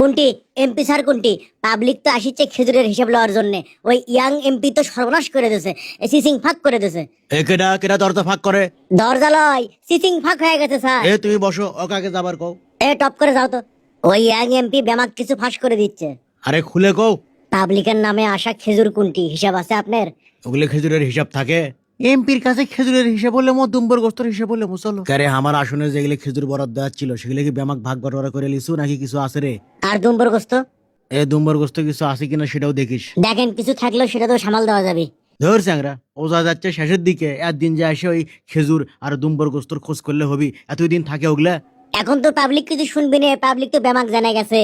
কোনটি MP sir কোনটি? Public তো আসিচ্ছে খেজুরের হিসাব লওয়ার জন্য। ওই ইয়াং এমপি তো সর্বনাশ করে দিয়েছে, সিসিং ফাঁক করে দিয়েছে। এ কেডা কেডা দরজা ফাঁক করে? দরজা লয়, সিসিং ফাঁক হয়ে গেছে স্যার। এ তুমি বসো, ওকে আগে যাবার কও। এ টপ করে যাও তো। ওই ইয়াং এমপি বেমাক কিছু ফাঁস করে দিচ্ছে। আরে খুলে কও। পাবলিকের নামে আসা খেজুর কোনটি হিসাব আছে আপনার? ওগুলো খেজুরের হিসাব থাকে? এমপির কাছে খেজুরের হিসাব বললে মো দুম্বর গোস্তর হিসাব বললে চলো। আরে আমার আসনে যেগুলো খেজুর বরাদ্দ দেওয়া ছিল সেগুলো কি ব্যামাক ভাগ বাটোয়ারা করে লিছু নাকি কিছু আছে রে? আর দুম্বর গোস্ত? এ দুম্বর গোস্ত কিছু আছে কিনা সেটাও দেখিস। দেখেন কিছু থাকলেও সেটা তো সামাল দেওয়া যাবে। ধর চ্যাংরা, ও যা যাচ্ছে শেষের দিকে, একদিন যে আসে ওই খেজুর আর দুম্বর গোস্তর খোঁজ করলে হবি, এতদিন থাকে ওগুলা? এখন তো পাবলিক কিছু শুনবি না, পাবলিক তো বেমাক জানা গেছে।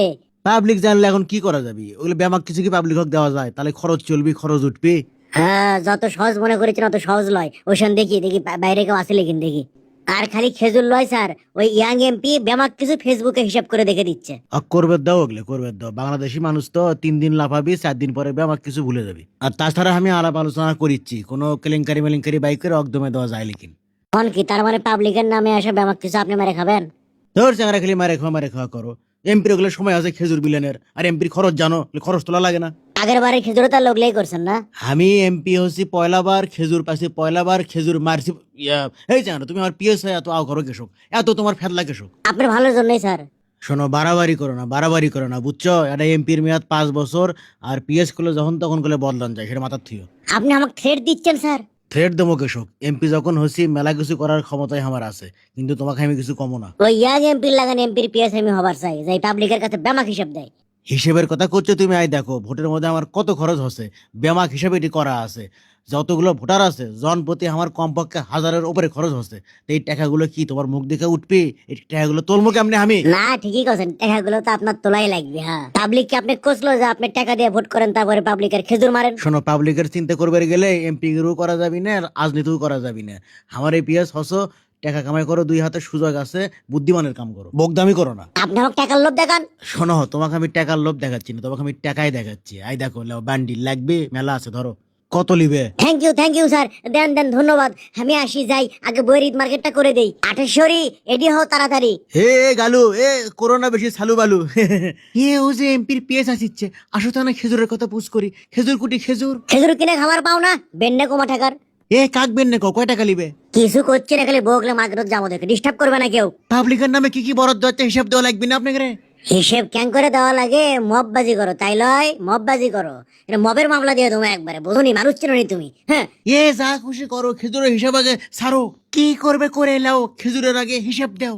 পাবলিক জানলে এখন কি করা যাবে? ওগুলো ব্যামাক কিছু কি পাবলিক হক দেওয়া যায়? তাহলে খরচ চলবি, খরচ উঠবি। হ্যাঁ, যত সহজ মনে করেছেন অত সহজ লয়। ওইখান দেখি দেখি বাইরে কেউ আসলে কিন দেখি। আর খালি খেজুর লয় স্যার, ওই ইয়াং এমপি বেমাক কিছু ফেসবুকে হিসাব করে দেখে দিচ্ছে। করবে দাও, ওগুলো করবে দাও। বাংলাদেশি মানুষ তো 3 দিন লাফাবি, 4 দিন পরে ব্যামাক কিছু ভুলে যাবি। আর তাছাড়া আমি আলাপ আলোচনা করিচ্ছি, কোনো কেলেঙ্কারি মেলেঙ্কারি বাইকের একদমে দেওয়া যায় লিখিন। কোন কি তার মানে পাবলিকের নামে আসা বেমাক কিছু আপনি মেরে খাবেন? ধর চ্যাংরা, খালি মারে খাওয়া করো। এমপির ওগুলো সময় আছে খেজুর বিলেনের, আর এমপির খরচ জানো, খরচ তোলা লাগে না? আগের বারে খেজুর তার লোকলেই করছেন না? আমি এমপি হচ্ছি পয়লাবার, খেজুর পাইছি পয়লাবার, খেজুর মারছি এই জানো তুমি আমার পিএস এত আও করো কেশক, এত তোমার ফেদলা কেশক। আপনার ভালোর জন্যই স্যার। শোনো, বাড়াবাড়ি করো না বুঝছো? এটা এমপির মেয়াদ 5 বছর, আর পিএস করলে যখন তখন করলে বদলান যায়, সেটা মাথার থিও। আপনি আমাকে থ্রেট দিচ্ছেন স্যার? থ্রেড দেবো কেশক? এমপি যখন হচ্ছি মেলা কিছু করার ক্ষমতাই আমার আছে, কিন্তু তোমাকে আমি কিছু কমো না। ওই ইয়াং এমপির লাগান এমপির পিএস আমি হবার চাই, যাই পাবলিকের কাছে বেমাক হিসাব দেয়। হিসেবের কথা করছো তুমি? আই দেখো ভোটের মধ্যে আমার কত খরচ হচ্ছে, ব্যামাক হিসাবে এটি করা আছে। যতগুলো ভোটার আছে জনপ্রতি আমার কমপক্ষে 1000-এর উপরে খরচ হচ্ছে। তো এই টাকাগুলো কি তোমার মুখ দেখে উঠবে? এই টাকাগুলো তোলমো কেমনে আমি? না ঠিকই করছেন, টাকাগুলো তো আপনার তোলাই লাগবে। হ্যাঁ, পাবলিক কে আপনি কোসলো যে আপনি টাকা দিয়ে ভোট করেন, তারপরে পাবলিকের খেজুর মারেন? শোনো, পাবলিকের চিন্তা করবে গেলে এমপি এরও করা যাবি না, রাজনীতিও করা যাবি না। আমার এই পিএস হসো, টাকা কামাই করো, 2 হাতে সুযোগ আছে, বুদ্ধিমানের কাম করো, বকদামি করো না। আপনি আমাকে টাকার লোভ দেখান? শোনো, তোমাকে আমি টাকার লোভ দেখাচ্ছি না, তোমাকে আমি টাকাই দেখাচ্ছি। আই দেখো, বান্ডিল লাগবে, মেলা আছে, ধরো। কত লিবে? থ্যাংক ইউ স্যার, দেন দেন, ধন্যবাদ। আমি আসি, যাই আগে বইয়ের ঈদ মার্কেটটা করে দেই। 28 এডি হও তাড়াতাড়ি। হে গালু, এ করোনা বেশি সালু বালু। ও যে এমপির পিএস আসিচ্ছে, আসো তো না খেজুরের কথা পুষ করি। খেজুর কুটি খেজুর। খেজুর কিনে খাবার পাও না? বেন্ডে কমা টাকার। কাকবেন না, কয় টাকা লিবে? কিছু করছে না, খালি বগলে মার্কেটত যাবো দেখে ডিস্টার্ব করবে না কেউ। পাবলিকের নামে কি কি বরাদ্দ হচ্ছে হিসাব দেওয়া লাগবে না আপনাকে রে? হিসেব ক্যাং করে দেওয়া লাগে? মববাজি করো তাই লয়? মববাজি করো, এটা মবের মামলা দিয়ে তুমি একবারে বুঝুনি, মানুষ চেনো নি তুমি। হ্যাঁ, যা খুশি করো, খেজুরের হিসাব আগে সারো। কি করবে করে এলাও, খেজুরের আগে হিসাব দাও।